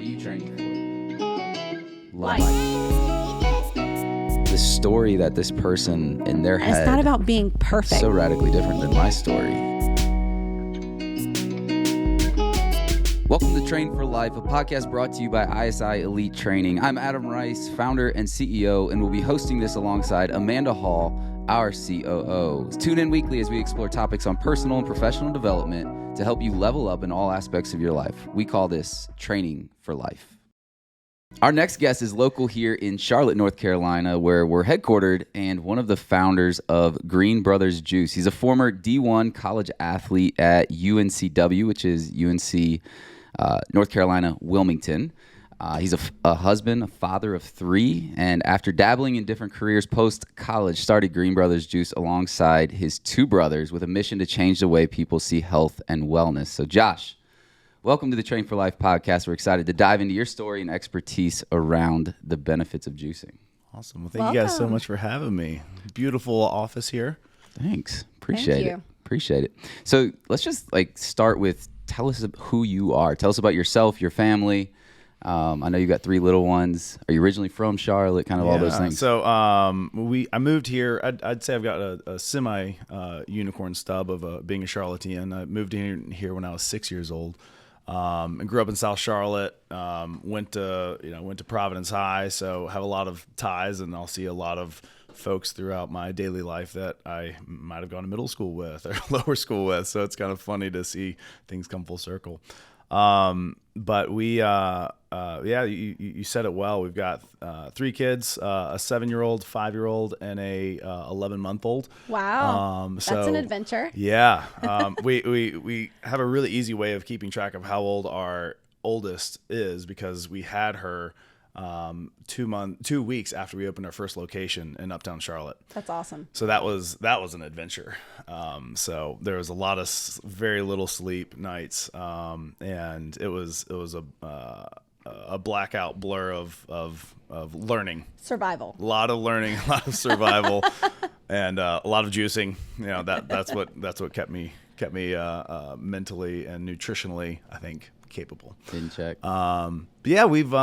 are you training for? Life. The story that this person in their head. It's not about being perfect. So radically different than my story. Welcome to Train for Life, a podcast brought to you by ISI Elite Training. I'm Adam Rice, founder and CEO, and will be hosting this alongside Amanda Hall, our COO. Tune in weekly as we explore topics on personal and professional development to help you level up in all aspects of your life. We call this Training for Life. Our next guest is local here in Charlotte, North Carolina, where we're headquartered, and one of the founders of Green Brothers Juice. He's a former D1 college athlete at UNCW, which is UNC North Carolina, Wilmington. He's a husband, a father of three, and after dabbling in different careers post-college, started Green Brothers Juice alongside his two brothers with a mission to change the way people see health and wellness. So Josh, welcome to the Train for Life podcast. We're excited to dive into your story and expertise around the benefits of juicing. Awesome. Well, thank you guys so much for having me. Beautiful office here. Thanks. Appreciate it. So let's just start with, tell us who you are. Tell us about yourself, your family. I know you've got three little ones. Are you originally from Charlotte? Kind of all those things. So I moved here. I'd say I've got a semi unicorn stub of being a Charlottean. I moved in here when I was 6 years old. And grew up in South Charlotte. Went to Providence High, so have a lot of ties, and I'll see a lot of folks throughout my daily life that I might have gone to middle school with or lower school with. So it's kind of funny to see things come full circle. But we, you said it well. We've got 3 kids, a 7-year-old, 5-year-old, and a 11-month-old. Wow, that's an adventure. Yeah, we have a really easy way of keeping track of how old our oldest is because we had her 2 weeks after we opened our first location in Uptown Charlotte. That's awesome. So that was an adventure. So there was a lot of very little sleep nights, and it was a blackout blur of learning, survival, a lot of learning, a lot of survival, and a lot of juicing. You know, that's what kept me mentally and nutritionally, I think, capable. In check. But yeah, we went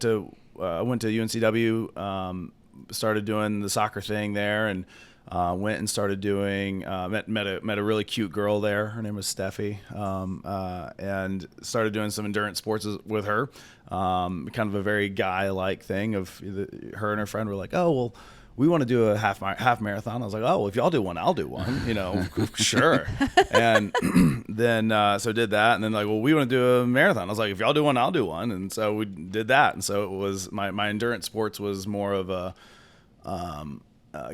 to UNCW, started doing the soccer thing there, and went and started doing met a really cute girl there. Her name was Steffi, and started doing some endurance sports with her. Kind of a very guy-like thing of her and her friend were like, oh well, we want to do a half marathon. I was like, oh, well, if y'all do one, I'll do one, sure. And then, so did that. And then well, we want to do a marathon. I was like, if y'all do one, I'll do one. And so we did that. And so it was, my endurance sports was more of a,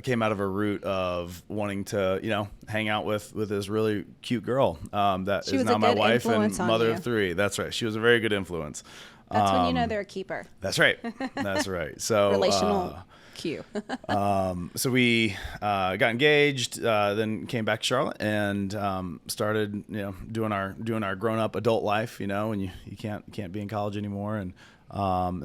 came out of a root of wanting to, hang out with this really cute girl, that is now my wife and mother of 3. That's right. She was a very good influence. That's when you know they're a keeper. That's right. That's right. So relational cue. So we got engaged, then came back to Charlotte and started, doing our grown up adult life, and you can't be in college anymore. And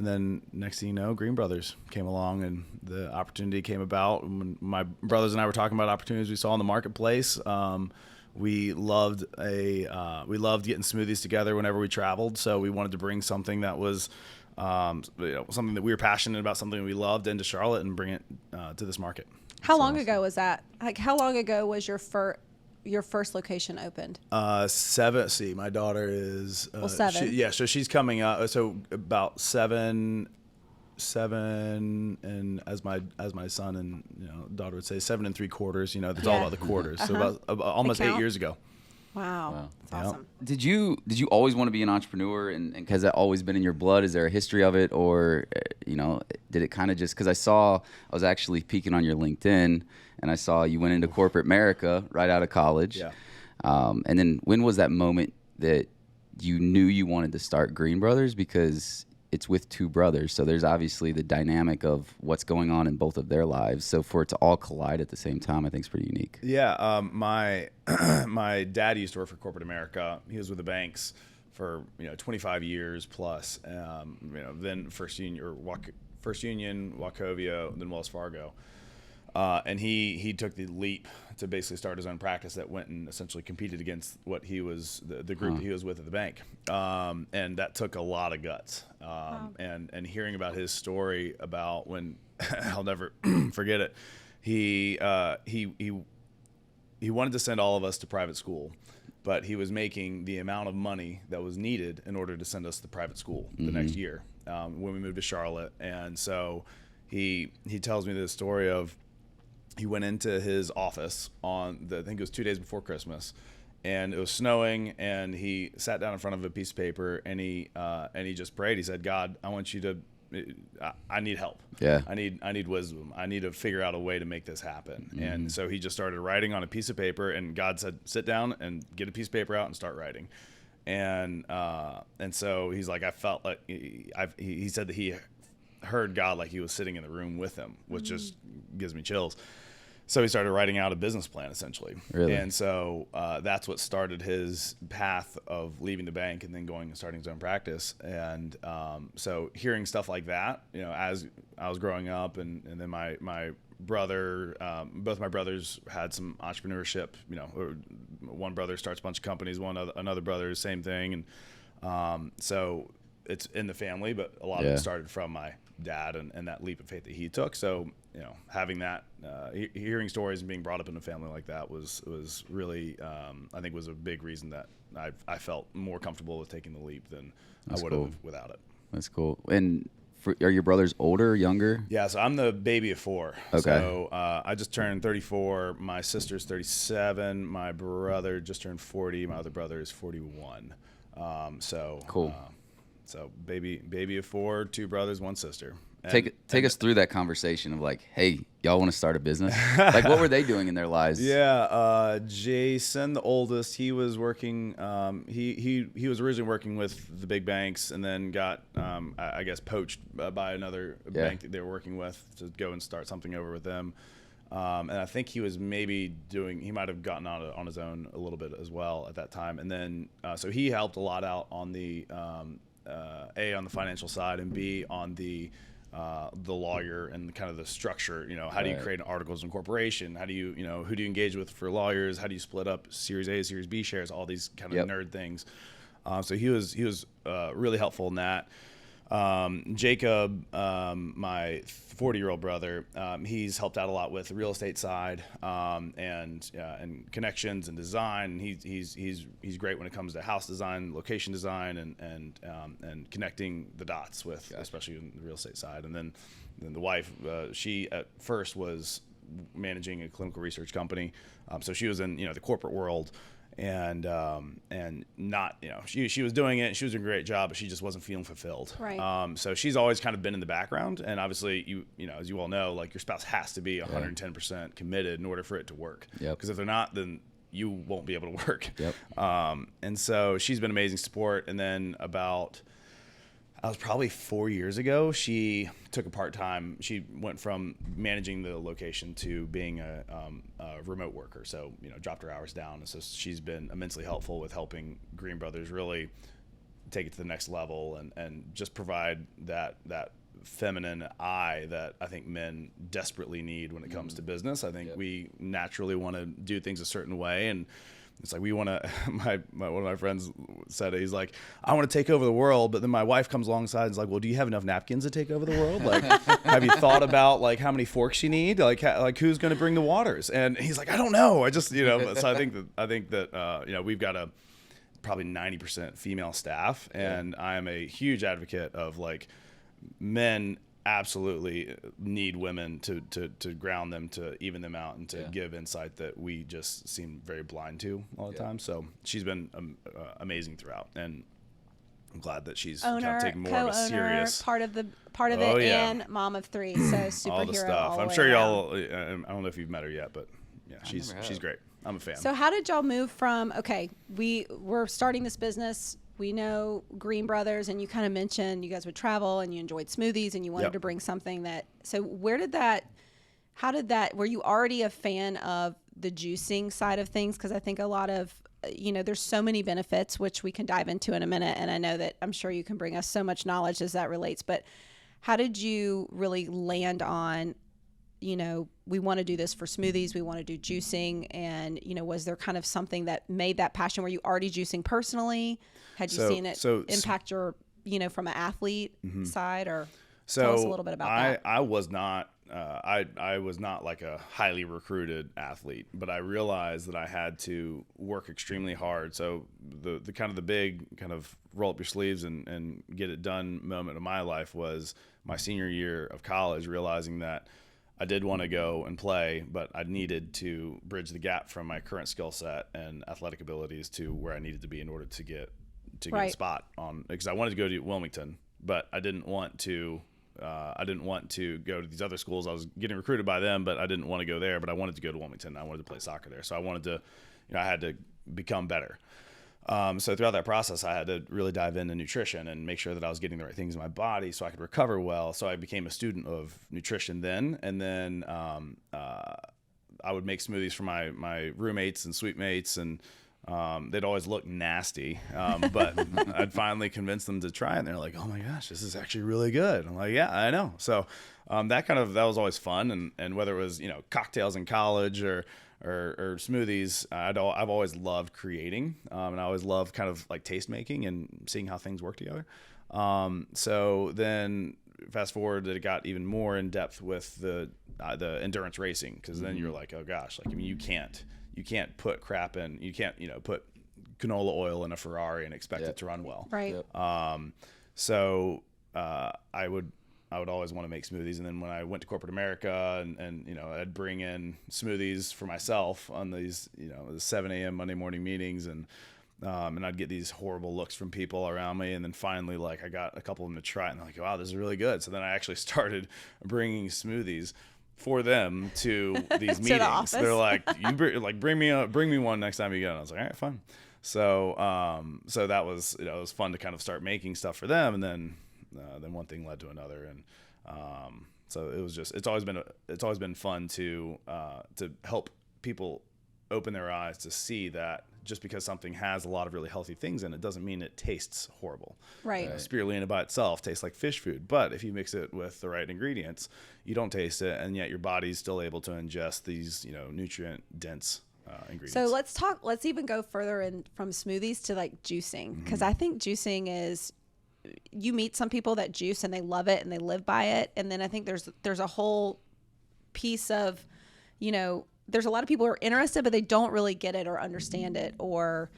then next thing you know, Green Brothers came along and the opportunity came about. When my brothers and I were talking about opportunities we saw in the marketplace. We loved getting smoothies together whenever we traveled. So we wanted to bring something that was something that we were passionate about, something we loved, into Charlotte and bring it to this market. How long ago was that? How long ago was your first location opened? 7. See, my daughter is 7. So she's coming up. So about 7, and as my son and daughter would say, 7 3/4. It's all about the quarters. So about almost 8 years ago. Wow. That's awesome. Did you always want to be an entrepreneur, and has that always been in your blood? Is there a history of it, or did it kind of just, because I was actually peeking on your LinkedIn and I saw you went into corporate America right out of college. Yeah. And then when was that moment that you knew you wanted to start Green Brothers? Because it's with 2 brothers, so there's obviously the dynamic of what's going on in both of their lives. So for it to all collide at the same time, I think is pretty unique. Yeah, my dad used to work for corporate America. He was with the banks for 25 years plus. Then First Union, Wachovia, then Wells Fargo. And he took the leap to basically start his own practice that went and essentially competed against what he was, the group that he was with at the bank. And that took a lot of guts. And hearing about his story about when, I'll never forget it, he wanted to send all of us to private school, but he was making the amount of money that was needed in order to send us to private school the next year when we moved to Charlotte. And so he tells me this story of, he went into his office on I think it was 2 days before Christmas, and it was snowing, and he sat down in front of a piece of paper, and he just prayed. He said, God, I want you to, I need help. Yeah. I need wisdom. I need to figure out a way to make this happen. And so he just started writing on a piece of paper, and God said, sit down and get a piece of paper out and start writing. And so he's like, I felt like he said that he heard God like he was sitting in the room with him, which just gives me chills. So he started writing out a business plan, essentially. Really? And so that's what started his path of leaving the bank and then going and starting his own practice. And so hearing stuff like that, as I was growing up, and then my brother, both my brothers had some entrepreneurship. One brother starts a bunch of companies, another brother, same thing. And so it's in the family, but a lot of it started from my dad and that leap of faith that he took. So having that, hearing stories and being brought up in a family like that was really, I think, was a big reason that I felt more comfortable with taking the leap than I would have without it. That's cool. And are your brothers older or younger? Yeah, so I'm the baby of 4. Okay. So I just turned 34. My sister's 37. My brother just turned 40. My other brother is 41. So cool. So baby of 4, 2 brothers, 1 sister. Take us through that conversation of like, hey, y'all want to start a business? Like, what were they doing in their lives? Yeah, Jason, the oldest, he was working. He was originally working with the big banks, and then got, I guess, poached by another bank that they were working with to go and start something over with them. And I think he was he might have gotten out on his own a little bit as well at that time. And then so he helped a lot out on the A, on the financial side, and B, on the lawyer and kind of the structure. How do you create an articles of incorporation? How do you, who do you engage with for lawyers? How do you split up Series A, Series B shares? All these kind of nerd things. So he was really helpful in that. Jacob, my 40-year-old brother, he's helped out a lot with the real estate side, and connections and design. He's great when it comes to house design, location design, and connecting the dots with, especially in the real estate side. And then the wife, she at first was managing a clinical research company, so she was in the corporate world. And not, she was doing it, she was doing a great job, but she just wasn't feeling fulfilled. Right. So she's always kind of been in the background, and obviously as you all know, like, your spouse has to be 110% committed in order for it to work. Because if they're not, then you won't be able to work. And so she's been amazing support. And then I was probably 4 years ago, she took a part-time. She went from managing the location to being a remote worker. So, dropped her hours down. And so she's been immensely helpful with helping Green Brothers really take it to the next level and just provide that feminine eye that I think men desperately need when it comes to business. I think we naturally want to do things a certain way, and it's like we want to. One of my friends said it. He's like, I want to take over the world, but then my wife comes alongside and is like, well, do you have enough napkins to take over the world? Like, have you thought about like how many forks you need? Like who's going to bring the waters? And he's like, I don't know. I just So I think that we've got a probably 90% female staff, and I am a huge advocate of like men absolutely need women to ground them, to even them out, and to give insight that we just seem very blind to all the time. So she's been amazing throughout, and I'm glad that she's kind of taking more of a serious part of it, and mom of 3, so superhero. All the stuff. I'm sure y'all. I don't know if you've met her yet, but she's great. I'm a fan. So how did y'all move from we're starting this business? We know Green Brothers, and you kind of mentioned you guys would travel and you enjoyed smoothies and you wanted to bring something so were you already a fan of the juicing side of things? Because I think a lot of, there's so many benefits, which we can dive into in a minute. And I know that I'm sure you can bring us so much knowledge as that relates, but how did you really land on we want to do this for smoothies, we want to do juicing, and was there kind of something that made that passion? Were you already juicing personally? Had you seen it impact your from an athlete side, or tell us a little bit about that? I was not I was not like a highly recruited athlete, but I realized that I had to work extremely hard. So the big kind of roll up your sleeves and get it done moment of my life was my senior year of college, realizing that I did want to go and play, but I needed to bridge the gap from my current skill set and athletic abilities to where I needed to be in order to get a spot on, because I wanted to go to Wilmington, but I didn't want to go to these other schools. I was getting recruited by them, but I didn't want to go there, but I wanted to go to Wilmington. I wanted to play soccer there. So I wanted to, I had to become better. So throughout that process, I had to really dive into nutrition and make sure that I was getting the right things in my body so I could recover well. So I became a student of nutrition then. And then I would make smoothies for my roommates and suite mates, and they'd always look nasty. But I'd finally convince them to try it. And they're like, oh my gosh, this is actually really good. I'm like, yeah, I know. So that was always fun. And whether it was, cocktails in college or smoothies, I've always loved creating, and I always loved kind of like taste making and seeing how things work together. So then fast forward, that it got even more in depth with the endurance racing, because then you're like, oh gosh, like, I mean, you can't put crap in, you can't put canola oil in a Ferrari and expect it to run well. Right. So I would always want to make smoothies. And then when I went to corporate America and I'd bring in smoothies for myself on these, the 7 a.m. Monday morning meetings, and I'd get these horrible looks from people around me. And then finally, like, I got a couple of them to try it, and they're like, wow, this is really good. So then I actually started bringing smoothies for them to these meetings. They're like, bring me one next time you go. And I was like, all right, fine. So, so that was, it was fun to kind of start making stuff for them. And then one thing led to another, and so it was just, it's always been fun to help people open their eyes to see that just because something has a lot of really healthy things in it doesn't mean it tastes horrible. Right. Spirulina by itself tastes like fish food, but if you mix it with the right ingredients, you don't taste it, and yet your body's still able to ingest these nutrient dense ingredients. So let's even go further in from smoothies to like juicing, because I think juicing is, you meet some people that juice and they love it and they live by it, and then I think there's a whole piece of, there's a lot of people who are interested, but they don't really get it or understand it, or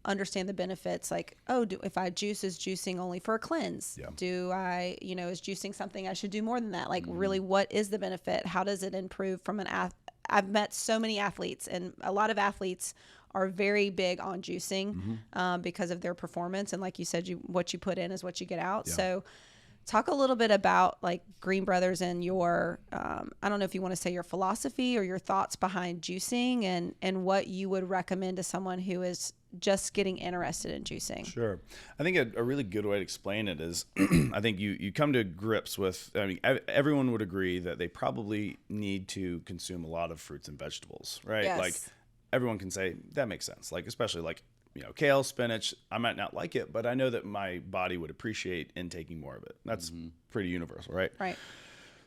understand the benefits. Like, if I juice, is juicing only for a cleanse? Yeah. Do I, is juicing something I should do more than that? Like, really, what is the benefit? How does it improve from I've met so many athletes, and a lot of athletes are very big on juicing because of their performance. And like you said, what you put in is what you get out. Yeah. So talk a little bit about like Green Brothers and your, I don't know if you want to say your philosophy or your thoughts behind juicing, and what you would recommend to someone who is just getting interested in juicing. Sure. I think a really good way to explain it is, I think you come to grips with, I mean, everyone would agree that they probably need to consume a lot of fruits and vegetables, right? Yes. Like, everyone can say that makes sense. Like, especially like, kale, spinach, I might not like it, but I know that my body would appreciate intaking more of it. That's pretty universal, right? Right.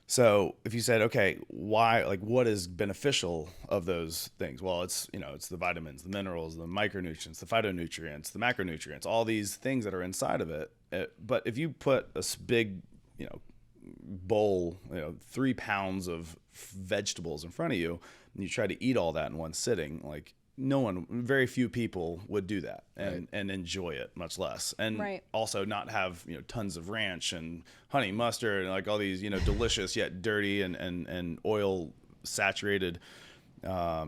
So if you said, okay, why, like, what is beneficial of those things? Well, it's, it's the vitamins, the minerals, the micronutrients, the phytonutrients, the macronutrients, all these things that are inside of it. But if you put a big, bowl, 3 pounds of vegetables in front of you, and you try to eat all that in one sitting, like, very few people would do that and enjoy it, much less. And also not have, tons of ranch and honey mustard and like all these, delicious yet dirty and oil saturated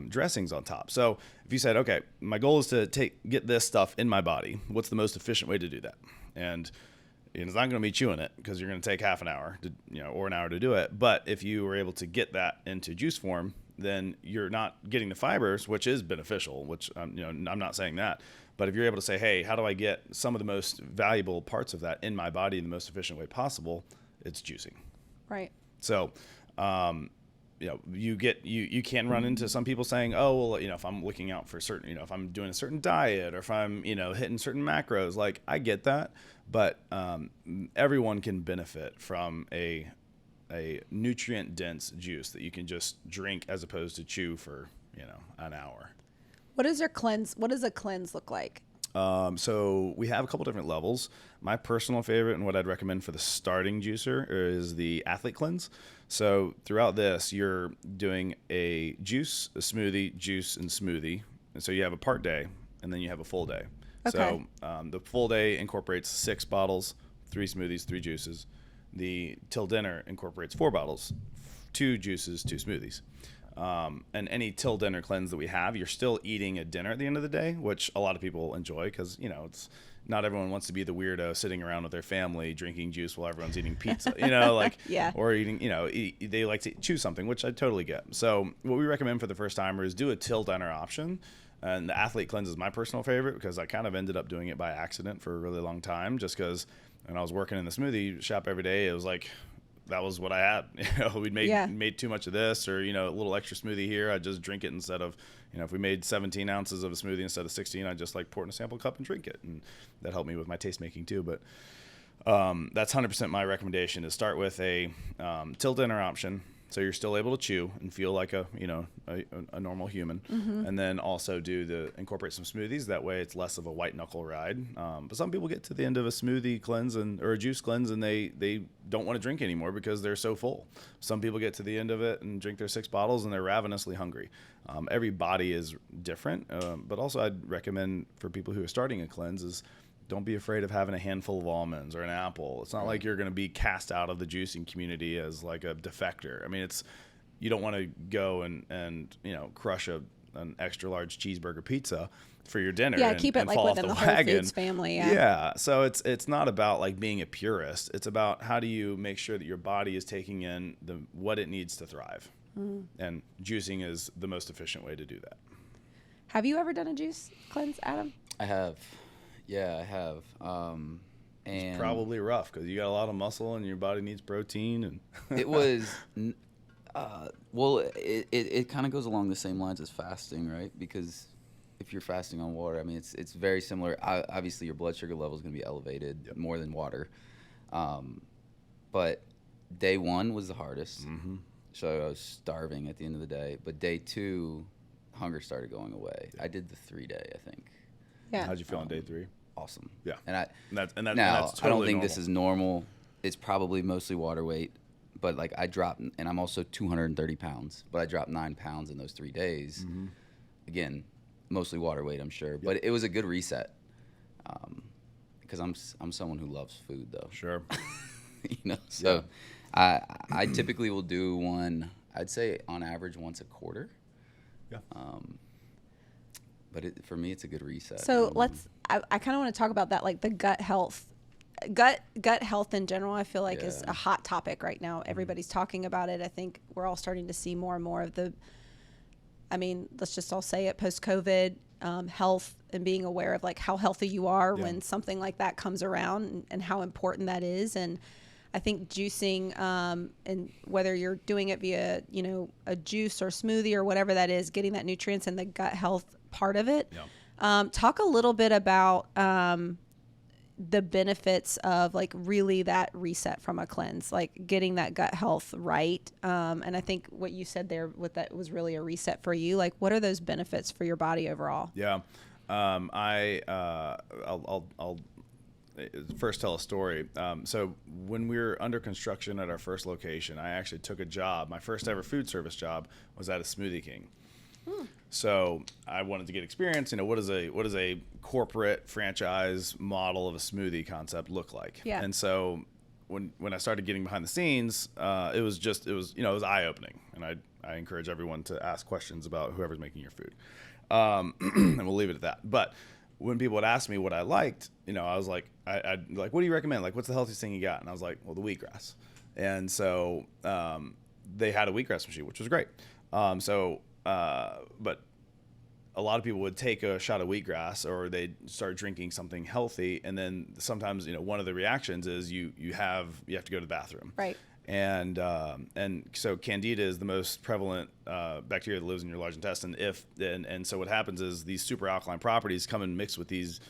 dressings on top. So if you said, okay, my goal is to get this stuff in my body, what's the most efficient way to do that? And it's not going to be chewing it, because you're going to take half an hour or an hour to do it. But if you were able to get that into juice form, then you're not getting the fibers, which is beneficial, which, I'm not saying that. But if you're able to say, hey, how do I get some of the most valuable parts of that in my body in the most efficient way possible? It's juicing. Right. So, you can run into some people saying, oh, well, if I'm looking out for certain, if I'm doing a certain diet, or if I'm, hitting certain macros, like, I get that. But everyone can benefit from a a nutrient dense juice that you can just drink as opposed to chew for, an hour. What does a cleanse look like? So we have a couple different levels. My personal favorite and what I'd recommend for the starting juicer is the athlete cleanse. So throughout this, you're doing a juice, a smoothie, juice, and smoothie. And so you have a part day, and then you have a full day. Okay. So the full day incorporates 6 bottles, 3 smoothies, 3 juices. The till dinner incorporates 4 bottles, 2 juices, 2 smoothies. And any till dinner cleanse that we have, you're still eating a dinner at the end of the day, which a lot of people enjoy because, it's not everyone wants to be the weirdo sitting around with their family drinking juice while everyone's eating pizza, Yeah. or eating, they like to choose something, which I totally get. So what we recommend for the first timer is do a till dinner option. And the athlete cleanse is my personal favorite because I kind of ended up doing it by accident for a really long time, just because when I was working in the smoothie shop every day, it was like, that was what I had. We'd made too much of this, or, a little extra smoothie here. I'd just drink it instead of, if we made 17 ounces of a smoothie instead of 16, I'd just pour it in a sample cup and drink it. And that helped me with my taste making too. But that's 100% my recommendation is start with a till dinner option. So you're still able to chew and feel like a normal human. Mm-hmm. And then also incorporate some smoothies. That way it's less of a white knuckle ride. But some people get to the end of a smoothie cleanse or a juice cleanse and they don't want to drink anymore because they're so full. Some people get to the end of it and drink their 6 bottles and they're ravenously hungry. Every body is different. But also I'd recommend for people who are starting a cleanse is don't be afraid of having a handful of almonds or an apple. It's not like you're going to be cast out of the juicing community as like a defector. I mean, you don't want to go and crush an extra large cheeseburger pizza for your dinner. Yeah, and, keep it and like fall within off the wagon. Whole Foods family. Yeah. Yeah. So it's not about like being a purist. It's about how do you make sure that your body is taking in what it needs to thrive. Mm. And juicing is the most efficient way to do that. Have you ever done a juice cleanse, Adam? I have. Yeah, I have. And it's probably rough because you got a lot of muscle and your body needs protein. And it was, well, it kind of goes along the same lines as fasting, right? Because if you're fasting on water, I mean, it's very similar. Obviously, your blood sugar level is going to be elevated more than water. But day 1 was the hardest. Mm-hmm. So I was starving at the end of the day. But day 2, hunger started going away. Yeah. I did the 3-day, I think. Yeah. How'd you feel on day 3? Awesome. Yeah. And that's now, totally I don't think normal. this is normal. It's probably mostly water weight. But like I dropped, and I'm also 230 pounds, but I dropped 9 pounds in those 3 days. Mm-hmm. Again, mostly water weight, I'm sure. Yep. But it was a good reset. Because I'm someone who loves food, though. Sure. So yeah. I typically will do one, I'd say on average once a quarter. Yeah. But for me, it's a good reset. So I kind of want to talk about that, like the gut health. Gut health in general, I feel like is a hot topic right now. Everybody's talking about it. I think we're all starting to see more and more of let's just all say it, post-COVID health and being aware of like how healthy you are when something like that comes around and how important that is. And I think juicing, and whether you're doing it via, a juice or smoothie or whatever that is, getting that nutrients and the gut health part of it. Yeah. Talk a little bit about the benefits of like really that reset from a cleanse, like getting that gut health right. And I think what you said there with that was really a reset for you. Like, what are those benefits for your body overall? Yeah. I'll first tell a story. So when we were under construction at our first location, I actually took a job. My first ever food service job was at a Smoothie King. So I wanted to get experience. What does a corporate franchise model of a smoothie concept look like? Yeah. And so when I started getting behind the scenes, it was eye opening. And I encourage everyone to ask questions about whoever's making your food. And we'll leave it at that. But when people would ask me what I liked, I was like, I'd like, what do you recommend? Like, what's the healthiest thing you got? And I was like, well, the wheatgrass. And so they had a wheatgrass machine, which was great. But a lot of people would take a shot of wheatgrass or they'd start drinking something healthy. And then sometimes, one of the reactions is you have to go to the bathroom. Right. And so Candida is the most prevalent bacteria that lives in your large intestine. And so what happens is these super alkaline properties come and mix with these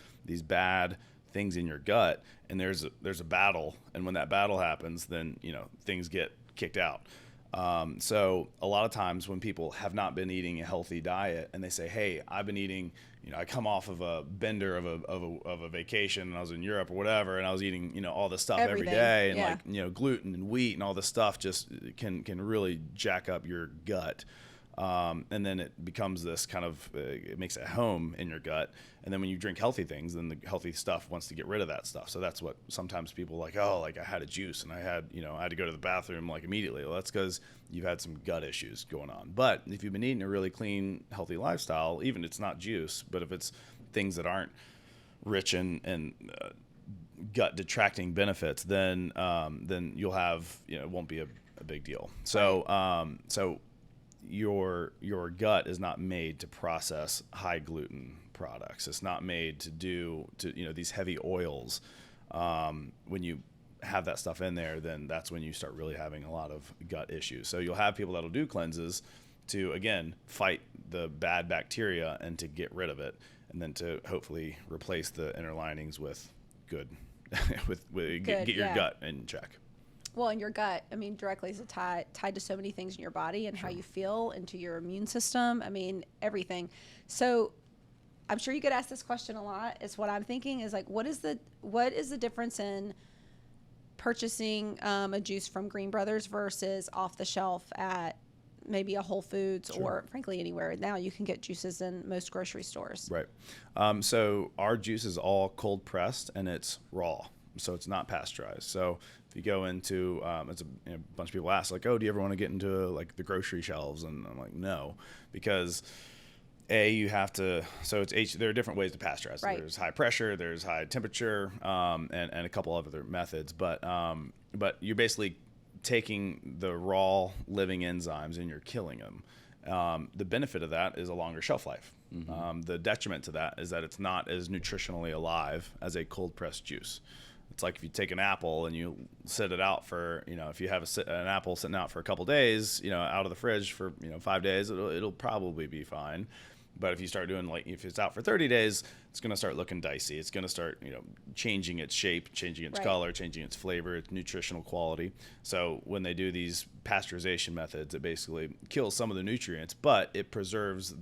bad things in your gut, and there's a battle. And when that battle happens, then things get kicked out. So a lot of times when people have not been eating a healthy diet and they say, hey, I've been eating, I come off of a bender of a vacation and I was in Europe or whatever, and I was eating, all this stuff every day, and gluten and wheat and all this stuff just can really jack up your gut. And then it becomes this kind of, it makes it home in your gut. And then when you drink healthy things, then the healthy stuff wants to get rid of that stuff. So that's what sometimes people like, I had a juice and I had to go to the bathroom like immediately. Well, that's because you've had some gut issues going on. But if you've been eating a really clean, healthy lifestyle, even if it's not juice, but if it's things that aren't rich in gut detracting benefits, then you'll have, it won't be a big deal. So, your gut is not made to process high gluten products. It's not made to do these heavy oils. When you have that stuff in there, then that's when you start really having a lot of gut issues. So you'll have people that'll do cleanses to, again, fight the bad bacteria and to get rid of it, and then to hopefully replace the inner linings with good, get your gut in check. Well, and your gut, directly is tied to so many things in your body and how you feel, and to your immune system. Everything. So I'm sure you get asked this question a lot. Is what I'm thinking is like, what is the difference in purchasing a juice from Green Brothers versus off the shelf at maybe a Whole Foods or frankly anywhere? Now you can get juices in most grocery stores. Right. So our juice is all cold pressed and it's raw. So it's not pasteurized. So if you go into, it's a bunch of people ask like, oh, do you ever want to get into like the grocery shelves? And I'm like, no, because you have to, so there are different ways to pasteurize. Right. There's high pressure, there's high temperature, and a couple of other methods, but you're basically taking the raw living enzymes and you're killing them. The benefit of that is a longer shelf life. Mm-hmm. The detriment to that is that it's not as nutritionally alive as a cold pressed juice. It's like if you take an apple and you sit it out for, if you have an apple sitting out for a couple days, out of the fridge for, 5 days, it'll probably be fine. But if you start doing if it's out for 30 days, it's going to start looking dicey. It's going to start, changing its shape, changing its color, changing its flavor, its nutritional quality. So when they do these pasteurization methods, it basically kills some of the nutrients, but it preserves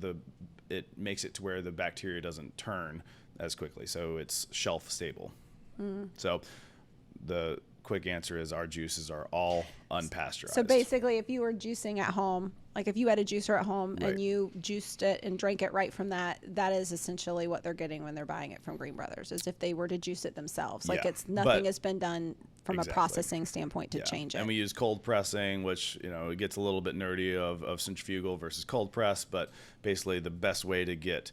it makes it to where the bacteria doesn't turn as quickly. So it's shelf stable. So the quick answer is our juices are all unpasteurized. So basically, if you were juicing at home, like if you had a juicer at home and you juiced it and drank it right from that is essentially what they're getting when they're buying it from Green Brothers, as if they were to juice it themselves. Like it's nothing has been done from a processing standpoint to change it. And we use cold pressing, which, it gets a little bit nerdy of centrifugal versus cold press, but basically the best way to get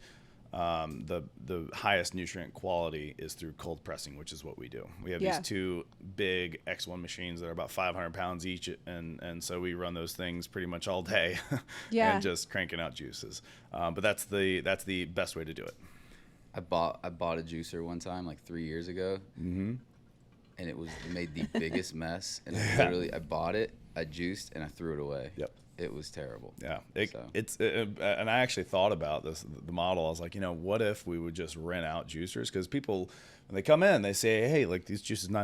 the highest nutrient quality is through cold pressing, which is what we do. We have these two big X1 machines that are about 500 pounds each, and so we run those things pretty much all day and just cranking out juices. But that's the best way to do it. I bought a juicer one time like 3 years ago, and it made the biggest mess. And literally, I bought it, I juiced, and I threw it away. Yep. It was terrible. Yeah, and I actually thought about the model. I was like, what if we would just rent out juicers? Because people, when they come in, they say, hey, like these juices $9.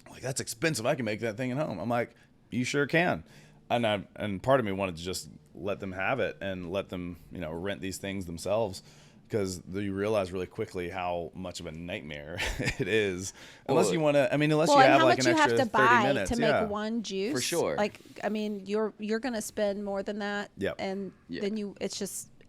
I'm like, that's expensive. I can make that thing at home. I'm like, you sure can. And part of me wanted to just let them have it and let them, rent these things themselves. Because you realize really quickly how much of a nightmare it is. Unless you want to, unless you have like an extra 30 minutes. How much you have to buy to make one juice. For sure. Like, you're going to spend more than that. Yep. And then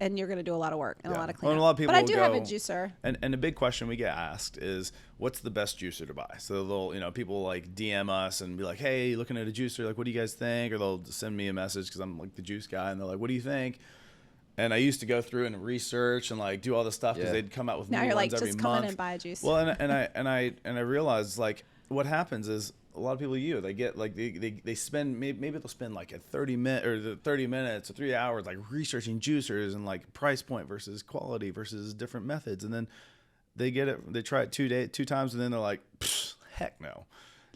and you're going to do a lot of work and a lot of cleanup. Well, a lot of people but I do have a juicer. And the big question we get asked is, what's the best juicer to buy? So they'll, people like DM us and be like, hey, looking at a juicer, like, what do you guys think? Or they'll send me a message because I'm like the juice guy. And they're like, what do you think? And I used to go through and research and like do all this stuff because they'd come out with new ones every month. Now you're like, just come in and buy a juice. Well, and I realized like what happens is a lot of people they get like they spend maybe they'll spend like 30 minutes or 3 hours like researching juicers and like price point versus quality versus different methods, and then they try it 2 times and then they're like, heck no.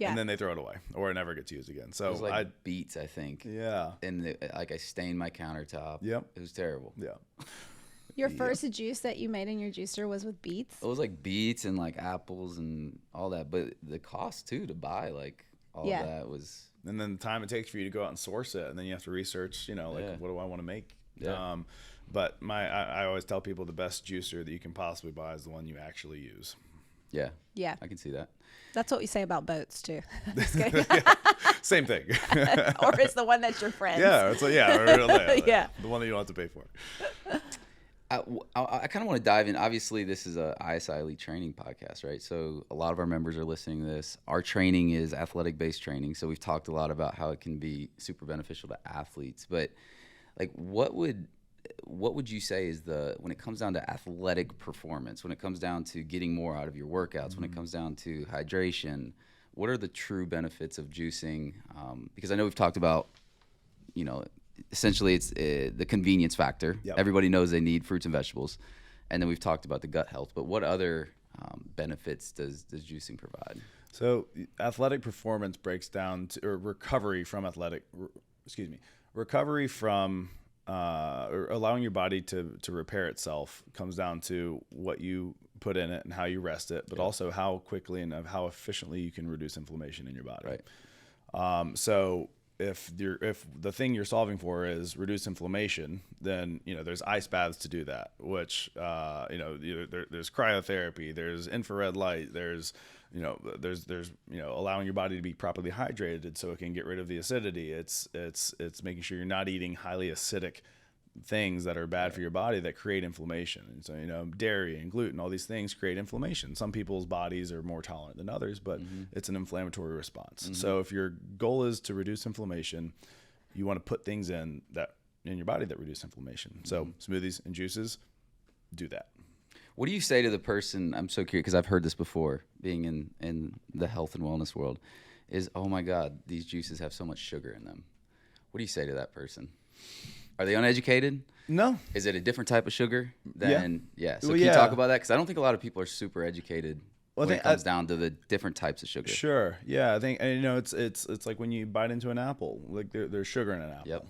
Yeah. And then they throw it away, or it never gets used again. So it was like beets, I think. Yeah. And I stained my countertop. Yep. It was terrible. Yeah. Your first juice that you made in your juicer was with beets? It was like beets and like apples and all that, but the cost too to buy like all of that was. And then the time it takes for you to go out and source it, and then you have to research, what do I want to make? Yeah. But I always tell people the best juicer that you can possibly buy is the one you actually use. Yeah. Yeah. I can see that. That's what we say about boats too. Just kidding. Same thing. Or it's the one that's your friend. Yeah. It's Yeah. The one that you don't have to pay for. I kind of want to dive in. Obviously, this is a ISI Elite Training podcast, right? So a lot of our members are listening to this. Our training is athletic-based training, so we've talked a lot about how it can be super beneficial to athletes. But like, what would you say is when it comes down to athletic performance, when it comes down to getting more out of your workouts, when it comes down to hydration, what are the true benefits of juicing? Because I know we've talked about, essentially it's the convenience factor. Yep. Everybody knows they need fruits and vegetables. And then we've talked about the gut health. But what other benefits does juicing provide? So athletic performance breaks down to, or recovery from or allowing your body to repair itself comes down to what you put in it and how you rest it, but also how quickly and how efficiently you can reduce inflammation in your body. Right. So if the thing you're solving for is reduce inflammation, then there's ice baths to do that. Which there's cryotherapy, there's infrared light, there's allowing your body to be properly hydrated so it can get rid of the acidity. It's making sure you're not eating highly acidic things that are bad for your body that create inflammation. And so, dairy and gluten, all these things create inflammation. Some people's bodies are more tolerant than others, but it's an inflammatory response. So if your goal is to reduce inflammation, you want to put things in your body that reduce inflammation. So smoothies and juices do that. What do you say to the person, I'm so curious because I've heard this before, being in the health and wellness world, is, oh my God, these juices have so much sugar in them. What do you say to that person? Are they uneducated? No. Is it a different type of sugar? So can you talk about that? Because I don't think a lot of people are super educated when it comes down to the different types of sugar. Sure. Yeah. I think, it's like when you bite into an apple, like there's sugar in an apple. Yep.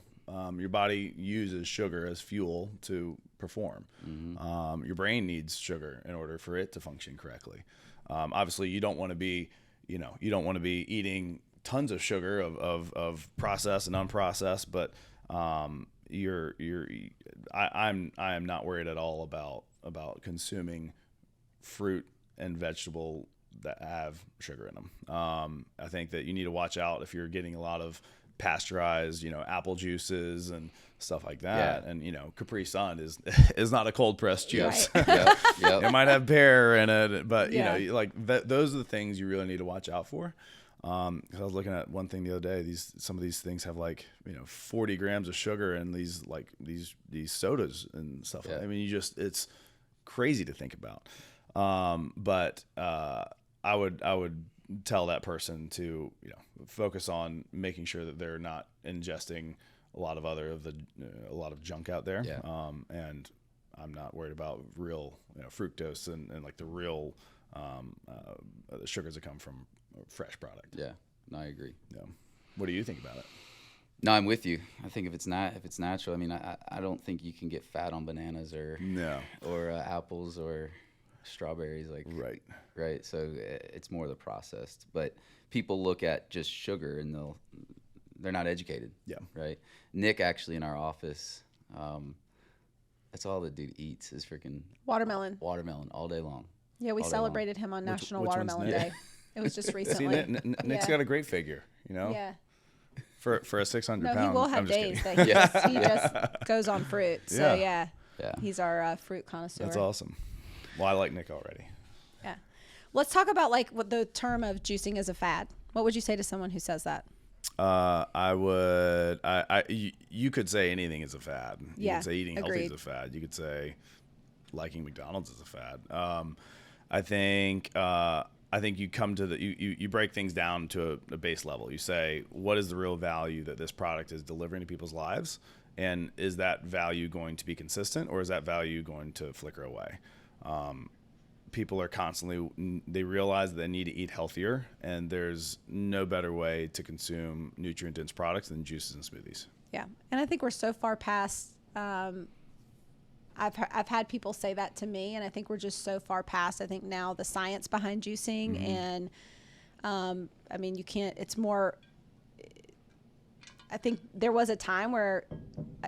Your body uses sugar as fuel to perform. Your brain needs sugar in order for it to function correctly. Obviously, you don't want to be eating tons of sugar of processed and unprocessed, but I am not worried at all about consuming fruit and vegetable that have sugar in them. I think that you need to watch out if you're getting a lot of pasteurized, apple juices and stuff like that. Yeah. And Capri Sun is not a cold pressed juice. Right. Yep. It might have pear in it, but those are the things you really need to watch out for. 'Cause I was looking at one thing the other day. Some of these things have 40 grams of sugar in these sodas and stuff. Yeah. I mean, it's crazy to think about. But I would tell that person to focus on making sure that they're not ingesting a lot of junk out there. Yeah. And I'm not worried about real fructose and like the real sugars that come from a fresh product. Yeah. No, I agree. Yeah. What do you think about it? No, I'm with you. I think if it's natural, I mean, I don't think you can get fat on bananas or apples or strawberries, right. So it's more the processed. But people look at just sugar and they're not educated. Yeah. Right. Nick actually in our office, that's all the dude eats is freaking Watermelon all day long. Yeah, we celebrated him on National Watermelon Day. It was just recently. See, Nick's got a great figure, Yeah. For a 600 pound. No, he will have days that he just goes on fruit. So yeah. He's our fruit connoisseur. That's awesome. Well, I like Nick already. Yeah. Let's talk about what the term of juicing is a fad. What would you say to someone who says that? You could say anything is a fad. You could say eating healthy is a fad. You could say liking McDonald's is a fad. I think you come to you break things down to a base level. You say, what is the real value that this product is delivering to people's lives? And is that value going to be consistent, or is that value going to flicker away? People are they realize that they need to eat healthier, and there's no better way to consume nutrient-dense products than juices and smoothies. Yeah. And I think we're so far past, I've had people say that to me, and I think we're just so far past, I think now the science behind juicing and I mean, you can't, it's more, I think there was a time where,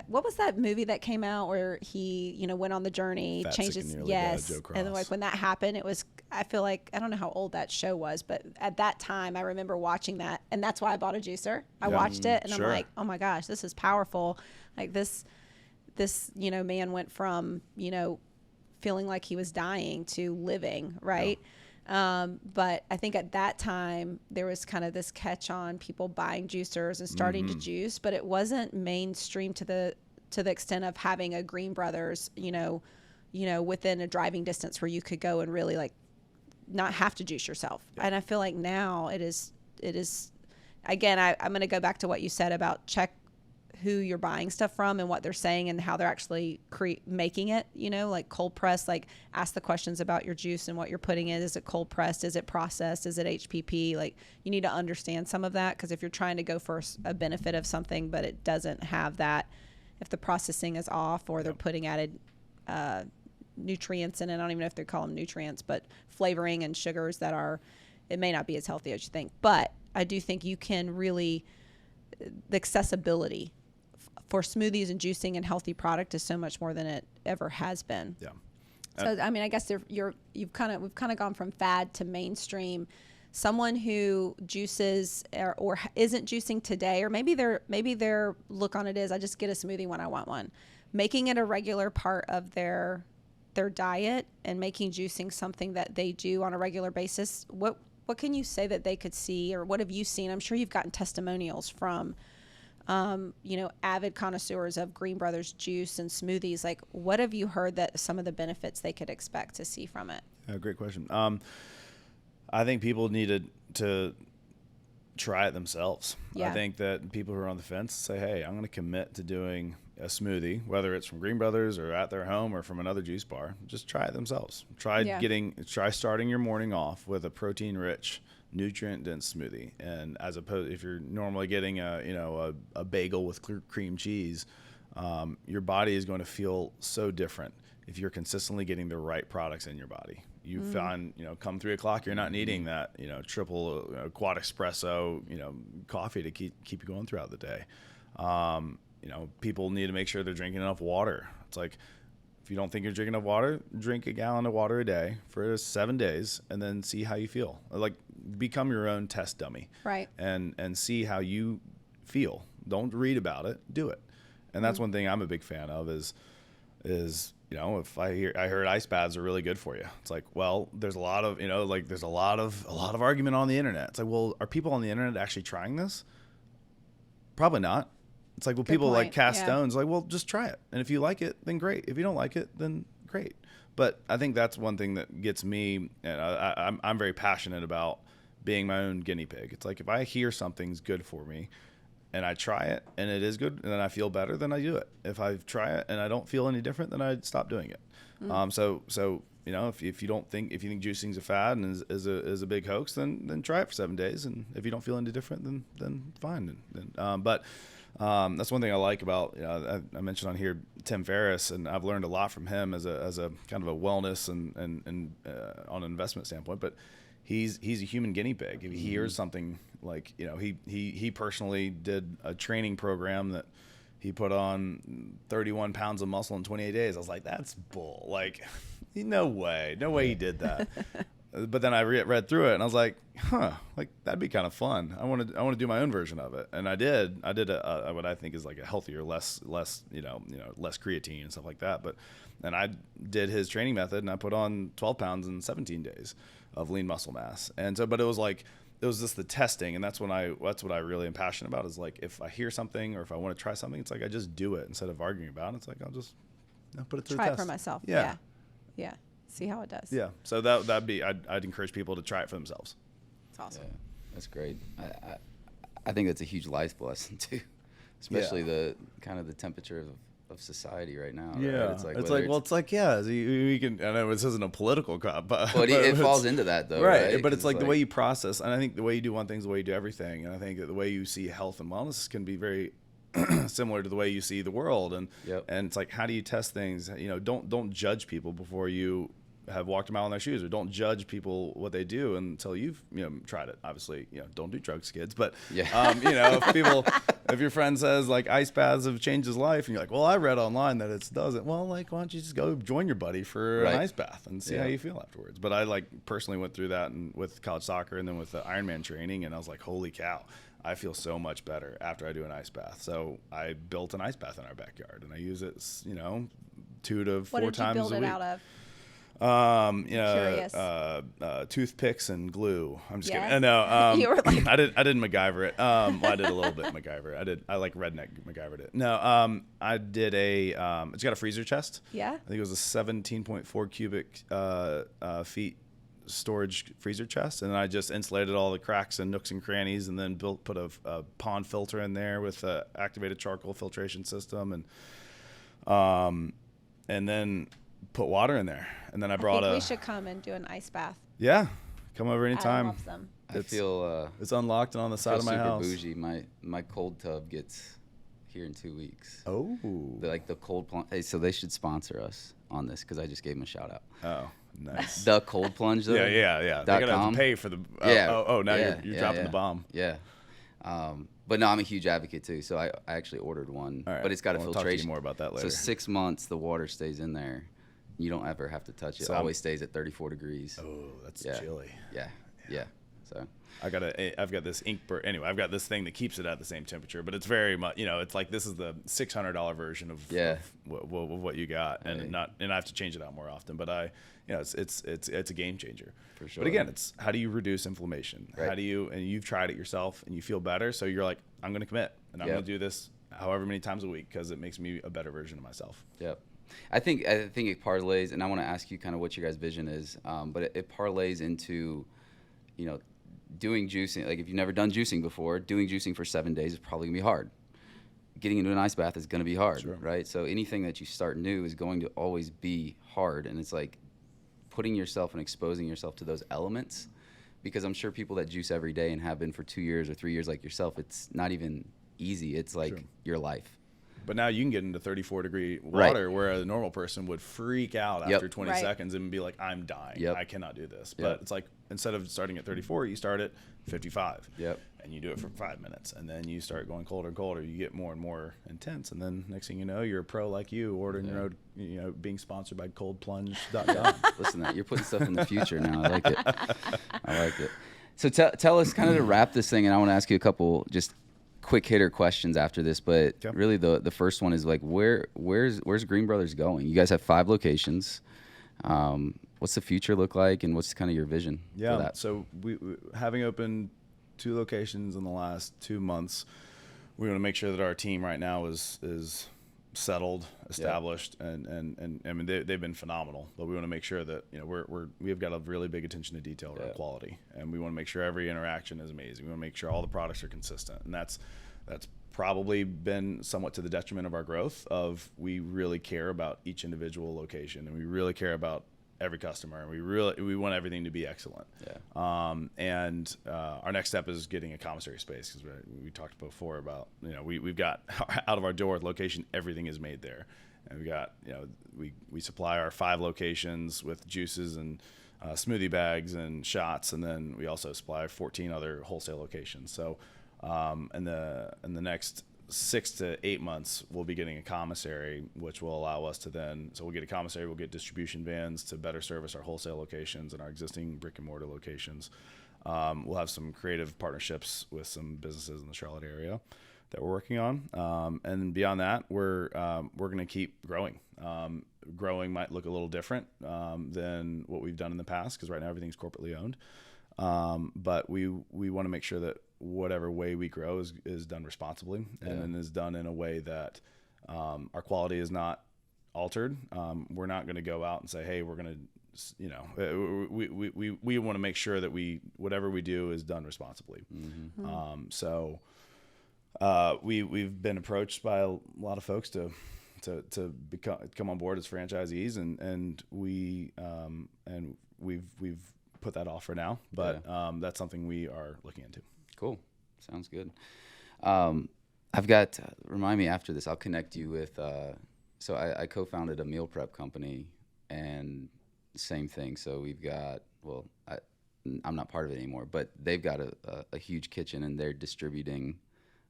what was that movie that came out where he, you know, went on the journey, Fat, changed Sick, his, and Nearly yes. Dead, Joe Cross. And then like when that happened, it was, I feel like, I don't know how old that show was, but at that time I remember watching that, and that's why I bought a juicer. I watched it and sure. I'm like, oh my gosh, this is powerful. Like this, you know, man went from, you know, feeling like he was dying to living, right? But I think at that time there was kind of this catch on people buying juicers and starting to juice, but it wasn't mainstream to the extent of having a Green Brothers, you know, within a driving distance where you could go and really like not have to juice yourself. And I feel like now it is again, I'm going to go back to what you said about check who you're buying stuff from and what they're saying and how they're actually making it, you know, like cold press, like ask the questions about your juice and what you're putting in. Is it cold pressed? Is it processed? Is it HPP? Like you need to understand some of that, because if you're trying to go for a benefit of something, but it doesn't have that, if the processing is off or they're putting added nutrients in it, I don't even know if they call them nutrients, but flavoring and sugars that are, it may not be as healthy as you think. But I do think you can really, the accessibility for smoothies and juicing and healthy product is so much more than it ever has been. Yeah. So I mean, I guess we've kind of gone from fad to mainstream. Someone who juices or isn't juicing today, or maybe their look on it is, I just get a smoothie when I want one. Making it a regular part of their diet and making juicing something that they do on a regular basis. What can you say that they could see, or what have you seen? I'm sure you've gotten testimonials from you know, avid connoisseurs of Green Brothers juice and smoothies. Like, what have you heard that some of the benefits they could expect to see from it? Great question. I think people needed to try it themselves. Yeah. I think that people who are on the fence say, hey, I'm going to commit to doing a smoothie, whether it's from Green Brothers or at their home or from another juice bar. Just try it themselves. Try starting your morning off with a protein-rich, nutrient-dense smoothie. And as opposed, if you're normally getting a bagel with cream cheese, your body is going to feel so different if you're consistently getting the right products in your body. You find, come 3 o'clock, you're not needing that, triple quad espresso, coffee to keep you going throughout the day. People need to make sure they're drinking enough water. It's like, if you don't think you're drinking enough water, drink a gallon of water a day for 7 days and then see how you feel. Like, become your own test dummy. Right. And see how you feel. Don't read about it, do it. And that's one thing I'm a big fan of is if I heard ice baths are really good for you. It's like, well, there's a lot of, there's a lot of argument on the internet. It's like, well, are people on the internet actually trying this? Probably not. It's like, well, Good people point. like cast Yeah. stones. Like, well, just try it. And if you like it, then great. If you don't like it, then great. But I think that's one thing that gets me, and I'm very passionate about being my own guinea pig. It's like, if I hear something's good for me and I try it and it is good and then I feel better, then I do it. If I try it and I don't feel any different, then I stop doing it. So if you think juicing's a fad and is a big hoax, then try it for 7 days. And if you don't feel any different, then fine. But that's one thing I like about, I mentioned on here Tim Ferriss, and I've learned a lot from him as a kind of a wellness and on an investment standpoint. But he's a human guinea pig. If he hears something like, he personally did a training program that he put on 31 pounds of muscle in 28 days. I was like, that's bull. Like, no way he did that. But then I read through it and I was like, like that'd be kind of fun. I want to do my own version of it. And I did a what I think is like a healthier, less creatine and stuff like that. And I did his training method and I put on 12 pounds in 17 days of lean muscle mass. And so, but it was just the testing. And that's what I really am passionate about, is like, if I hear something or if I want to try something, it's like, I just do it instead of arguing about it. It's like, I'll just put it to the test. Try it for myself. Yeah. See how it does. Yeah. So that'd be, I'd encourage people to try it for themselves. It's awesome. Yeah, that's great. I think that's a huge life lesson too, especially the kind of the temperature of society right now. Yeah. Right? It's like, we can, I know this isn't a political crop, but it falls into that though. Right. But it's like the way you process, and I think the way you do one thing is the way you do everything. And I think that the way you see health and wellness can be very similar to the way you see the world. And it's like, how do you test things? Don't judge people before you have walked a mile in their shoes, or don't judge people what they do until you've tried it. Obviously, don't do drugs, kids. But if your friend says like ice baths have changed his life, and you're like, well, I read online that it doesn't. Well, like, why don't you just go join your buddy for an ice bath and see how you feel afterwards? But I like personally went through that and with college soccer and then with the Ironman training, and I was like, holy cow, I feel so much better after I do an ice bath. So I built an ice bath in our backyard, and I use it 2 to 4 times a week. What did you build it out of? Toothpicks and glue. I'm just Yeah? kidding. No, You were like- I didn't MacGyver it. Well, I did a little bit MacGyver. I like redneck MacGyvered it. No, I did it's got a freezer chest. Yeah. I think it was a 17.4 cubic feet storage freezer chest, and then I just insulated all the cracks and nooks and crannies, and then put a pond filter in there with a activated charcoal filtration system, and then put water in there, and then I brought we should come and do an ice bath. Yeah, come over anytime. Adam loves them. I feel It's unlocked and on the side of my super house. bougie. My cold tub gets here in 2 weeks. Oh, The cold plunge. Hey, so they should sponsor us on this because I just gave them a shout out. oh, nice. The cold plunge though. Yeah. They're gonna have to pay for the. Now you're dropping the bomb. Yeah. But no, I'm a huge advocate too. So I actually ordered one, All right. but it's got a I'll talk to you filtration. more about that later. So 6 months the water stays in there. You don't ever have to touch it. So It always stays at 34 degrees. Oh, that's Yeah. chilly. Yeah. So I've got this Anyway, I've got this thing that keeps it at the same temperature, but it's very much, it's like this is the $600 version of what you got, and I have to change it out more often. But it's a game changer For sure. But again, it's how do you reduce inflammation? Right. How do you, and you've tried it yourself and you feel better, so you're like, I'm going to commit and I'm going to do this however many times a week because it makes me a better version of myself. Yep. I think it parlays, and I want to ask you kind of what your guys' vision is, but it parlays into, doing juicing. Like if you've never done juicing before, doing juicing for 7 days is probably gonna be hard. Getting into an ice bath is gonna be hard, right? So anything that you start new is going to always be hard, and it's like putting yourself and exposing yourself to those elements, because I'm sure people that juice every day and have been for 2 years or 3 years like yourself, it's not even easy. It's like your life. But now you can get into 34-degree water where a normal person would freak out after 20 seconds and be like, I'm dying. I cannot do this. But it's like, instead of starting at 34, you start at 55. And you do it for 5 minutes. And then you start going colder and colder. You get more and more intense. And then next thing you know, you're a pro like you, ordering your own, being sponsored by coldplunge.com. Listen, you're putting stuff in the future now. I like it. So tell us kind of to wrap this thing, and I want to ask you a couple just quick hitter questions after this, but really the first one is like, where's Green Brothers going? You guys have 5 locations. What's the future look like, and what's kind of your vision for that? So we having opened 2 locations in the last 2 months, we want to make sure that our team right now is settled, established, and I mean they've been phenomenal. But we want to make sure that we've got a really big attention to detail around quality, and we want to make sure every interaction is amazing. We want to make sure all the products are consistent, and that's probably been somewhat to the detriment of our growth. We really care about each individual location, and we really care about every customer, and we want everything to be excellent. And our next step is getting a commissary space, because we talked before about we've got out of our door location, everything is made there, and we got we supply our 5 locations with juices and smoothie bags and shots, and then we also supply 14 other wholesale locations. So in the next 6 to 8 months, we'll be getting a commissary, which will allow us to so we'll get a commissary, we'll get distribution vans to better service our wholesale locations and our existing brick and mortar locations. We'll have some creative partnerships with some businesses in the Charlotte area that we're working on. And beyond that, we're going to keep growing. Growing might look a little different than what we've done in the past, because right now everything's corporately owned. But we want to make sure that whatever way we grow is done responsibly, and then is done in a way that our quality is not altered. We're not going to go out and say, hey, we're going to, we want to make sure that whatever we do is done responsibly. So we've been approached by a lot of folks to come on board as franchisees, and we've put that off for now, but that's something we are looking into. Cool. Sounds good. I've got, remind me after this, I'll connect you with, so I co-founded a meal prep company, and same thing. So we've got, well, I'm not part of it anymore, but they've got a huge kitchen, and they're distributing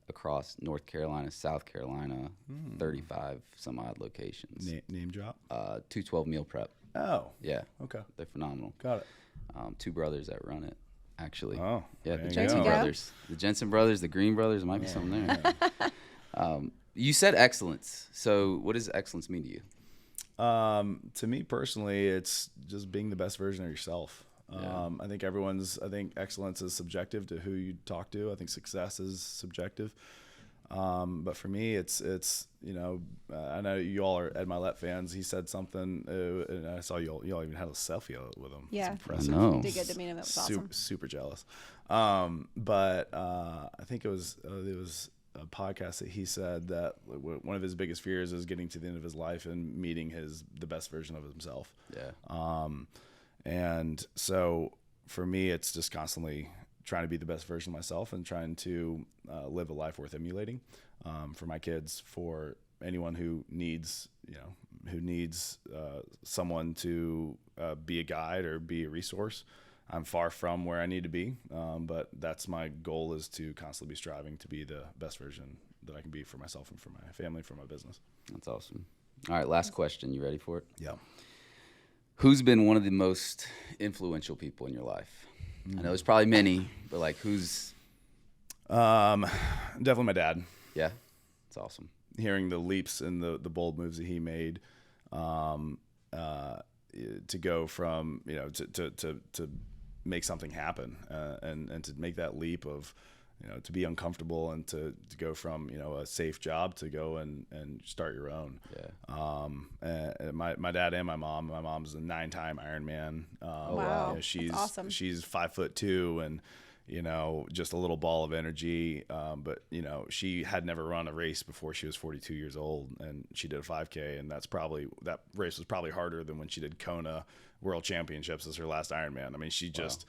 across North Carolina, South Carolina, 35 some odd locations. Name drop? 212 Meal Prep. Oh. Yeah. Okay. They're phenomenal. Got it. Two brothers that run it, actually. Oh. Yeah, the there you Jensen go. brothers. The Jensen brothers, the Green brothers, might be something there. You said excellence. So what does excellence mean to you? To me personally, it's just being the best version of yourself. Yeah. I think excellence is subjective to who you talk to. I think success is subjective. But for me, it's I know you all are Ed Milet fans. He said something, and I saw you all even had a selfie with him. Yeah. It's impressive. I know. You did get to meet him. It was awesome. Super jealous. But I think it was a podcast that he said that one of his biggest fears is getting to the end of his life and meeting the best version of himself. Yeah. And so for me, it's just constantly trying to be the best version of myself and trying to live a life worth emulating for my kids, for anyone who needs someone to be a guide or be a resource. I'm far from where I need to be, but that's my goal, is to constantly be striving to be the best version that I can be for myself and for my family, for my business. That's awesome. All right, last question. You ready for it? Yeah. Who's been one of the most influential people in your life? I know there's probably many, but like who's? Definitely my dad. Yeah, it's awesome. Hearing the leaps and the bold moves that he made, to go from to make something happen, and to make that leap of, to be uncomfortable and to go from, a safe job to go and start your own. Yeah. And my dad and my mom's a 9-time Ironman. Wow. She's That's awesome. She's 5'2" and, just a little ball of energy. But she had never run a race before she was 42 years old, and she did a 5K, and that race was probably harder than when she did Kona World Championships as her last Ironman. I mean, she just,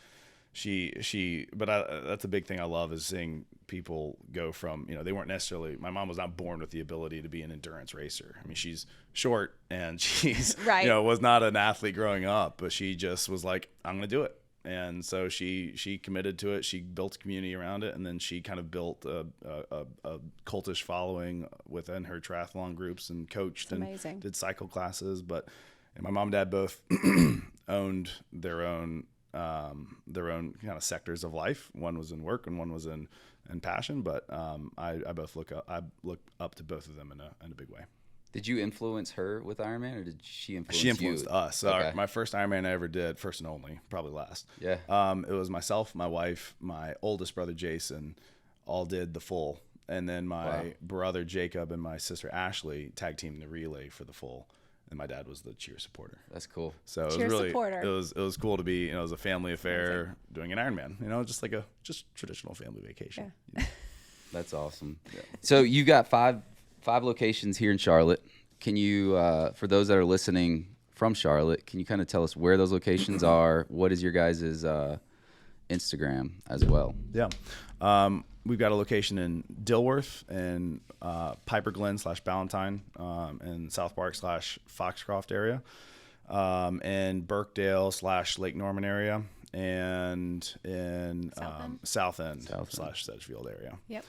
that's a big thing I love, is seeing people go from, they weren't necessarily, my mom was not born with the ability to be an endurance racer. I mean, she's short and she's, right. Was not an athlete growing up, but she just was like, I'm going to do it. And so she committed to it. She built a community around it, and then she kind of built a cultish following within her triathlon groups, and coached and did cycle classes. But my mom and dad both owned their own kind of sectors of life. One was in work and one was in passion. But I look up to both of them in a big way. Did you influence her with Ironman, or did she influence you? She influenced us. Okay. My first Ironman I ever did, first and only, probably last. Yeah. It was myself, my wife, my oldest brother Jason, all did the full, and then my brother Jacob and my sister Ashley tag teamed the relay for the full, and my dad was the cheer supporter. That's cool. So it cheer was really supporter. it was cool to be, it was a family affair doing an Ironman, just like a traditional family vacation. Yeah. That's awesome. Yeah. So you got five locations here in Charlotte. Can you, for those that are listening from Charlotte, can you kind of tell us where those locations are? What is your guys' Instagram as well? Yeah. We've got a location in Dilworth and Piper Glen /Ballantyne and South Park /Foxcroft area, and Birkdale / Lake Norman area, and in South End / Sedgefield area. Yep.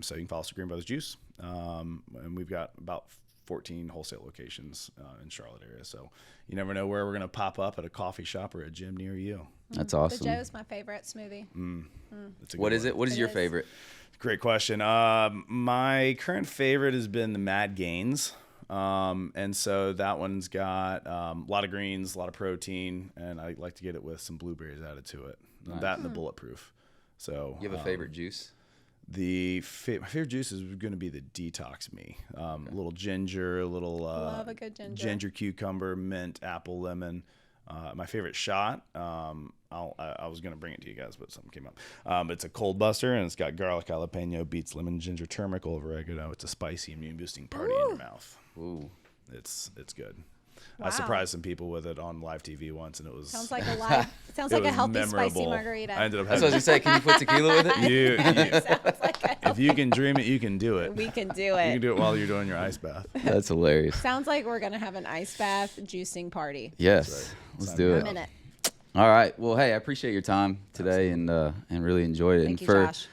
So you can follow us at Green Brothers Juice. And we've got about 14 wholesale locations in Charlotte area. So you never know where we're going to pop up, at a coffee shop or a gym near you. That's awesome. The Joe's my favorite smoothie. What is it? What is your favorite? Great question. My current favorite has been the Mad Gains. And so that one's got a lot of greens, a lot of protein, and I like to get it with some blueberries added to it. Nice. That and the Bulletproof. So You have a favorite juice? My favorite juice is going to be the Detox Me. A little ginger, a little Love a good ginger. Ginger, cucumber, mint, apple, lemon. My favorite shot, I was going to bring it to you guys, but something came up. It's a cold buster, and it's got garlic, jalapeno, beets, lemon, ginger, turmeric, olive oregano. It's a spicy, immune-boosting party in your mouth. Ooh. It's good. Wow. I surprised some people with it on live TV once, and it was Sounds like a healthy spicy margarita. I ended up That's what I was having. going to say. Can you put tequila with it? Sounds like If you can dream it, you can do it. we can do You can it. do it while you're doing your ice bath. That's hilarious. Sounds like we're gonna have an ice bath juicing party. Yes. Let's do it. I'm in it. All right. Well, hey, I appreciate your time today and really enjoyed it. Thank and you, for Josh.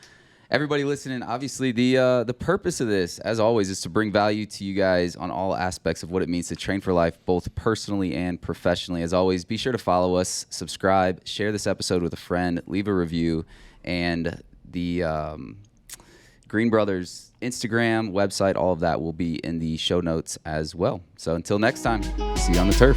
everybody listening, obviously the purpose of this, as always, is to bring value to you guys on all aspects of what it means to train for life, both personally and professionally. As always, be sure to follow us, subscribe, share this episode with a friend, leave a review, and the Green Brothers Instagram, website, all of that will be in the show notes as well. So until next time, see you on the turf.